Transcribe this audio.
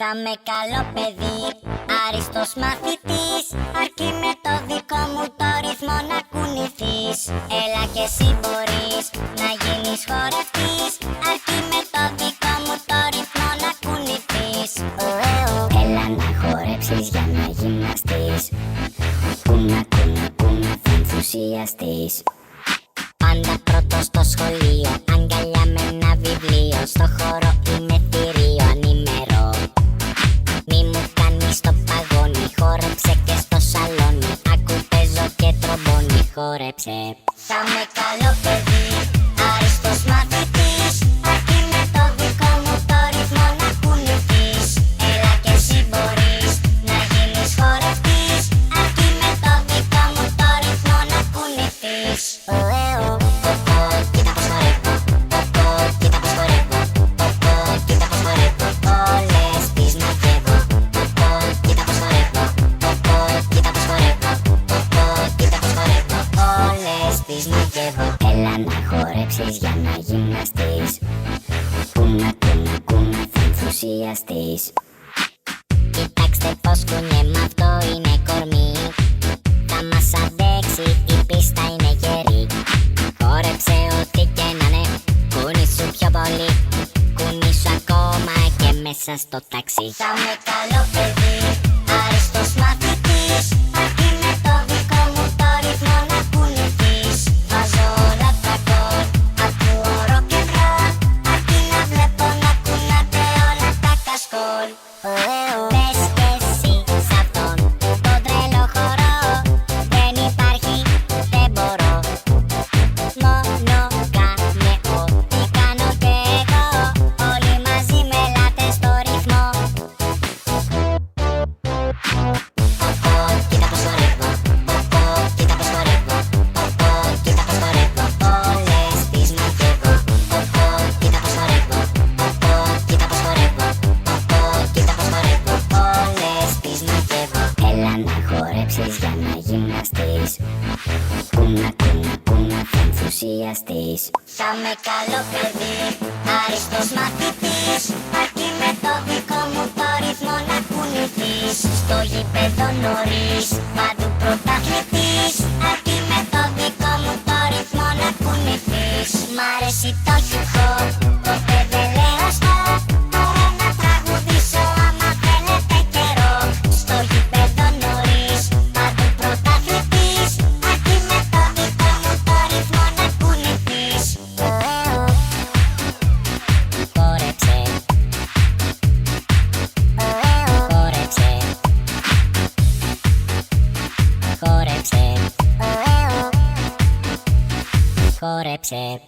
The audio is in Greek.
Θα με καλό παιδί, άριστος μαθητής, αρκεί με το δικό μου το ρυθμό να κουνηθείς. Έλα και εσύ μπορείς να γίνεις χορευτής, αρκεί με το δικό μου το ρυθμό να κουνηθείς. Έλα να χορέψεις για να γυμναστείς, κούνα κούνα κούνα θα ενθουσιαστείς. Πάντα πρώτος στο σχολείο, αγκαλιά με ένα βιβλίο, στο χώρο είμαι θηρίο ανήμερο. Μη μου κάνεις το παγόνι, χόρεψε και στο σαλόνι, άκου παίζω και τρομπόνι, χόρεψε. Θα με καλό παιδί, άριστος μαθητής, αρκεί με το δικό μου το ρυθμό να κουνηθείς. Έλα και εσύ μπορείς να γίνεις χορευτής, αρκεί με το δικό μου το ρυθμό να κουνηθείς. Κοίτα πως χορεύω, κοίτα πως χορεύω, κοίτα πως χορεύω, όλες τις μαγεύω. Κοίτα πως χορεύω, κοίτα πως χορεύω, κοίτα πως χορεύω, όλες τις μαγεύω. Έλα να χορέψεις για να γυμναστείς, κούνα κούνα κούνα θα ενθουσιαστείς. Κοιτάξτε πως κουνιέμαι, αυτό είναι κορμί, θα μας αντέξει, η πίστα είναι γερή. Χόρεψε ό,τι και να είναι, κουνήσου πιο πολύ, κουνήσου ακόμα και μέσα στο ταξί. Θα με καλό παιδί, άριστος μαθητής, αρκεί με το δικό μου το ρυθμό να κουνηθείς. Βάζω όλα τα κόλ, ακούω rock and roll, αρκεί να βλέπω να κουνάτε όλα τα κασκόλ. Πες και εσύ σ' αυτόν τον τρελό χορό, δεν υπάρχει, δεν μπορώ. Μόνο κάνε ό,τι κάνω και εγώ, όλοι μαζί με ελάτε στο ρυθμό. Κοίτα πως χορεύω, κοίτα πως χορεύω, κοίτα πως χορεύω, όλες τις μαγεύω. Κοίτα πως χορεύω, κοίτα πως χορεύω, κοίτα πως χορεύω, όλες τις μαγεύω. Έλα να χορέψεις για να γυμναστείς, κούνα κούνα κούνα θα ενθουσιαστείς. Θα με καλό παιδί, άριστος μαθητής, αρκεί με το δικό μου το ρυθμό να κουνηθείς. Στο γήπεδο νωρίς, παντού πρωταθλητής, αρκεί με το δικό μου το ρυθμό να κουνηθείς. Μ' αρέσει το hip hop, ποτέ δεν λέω stop, μπορώ να τραγουδήσω άμα θέλετε καιρό. Στο γήπεδο νωρίς, παντού πρωταθλητής, αρκεί με το δικό μου το ρυθμό να κουνηθείς. Χόρεψε, χόρεψε, χόρεψε, χόρεψε.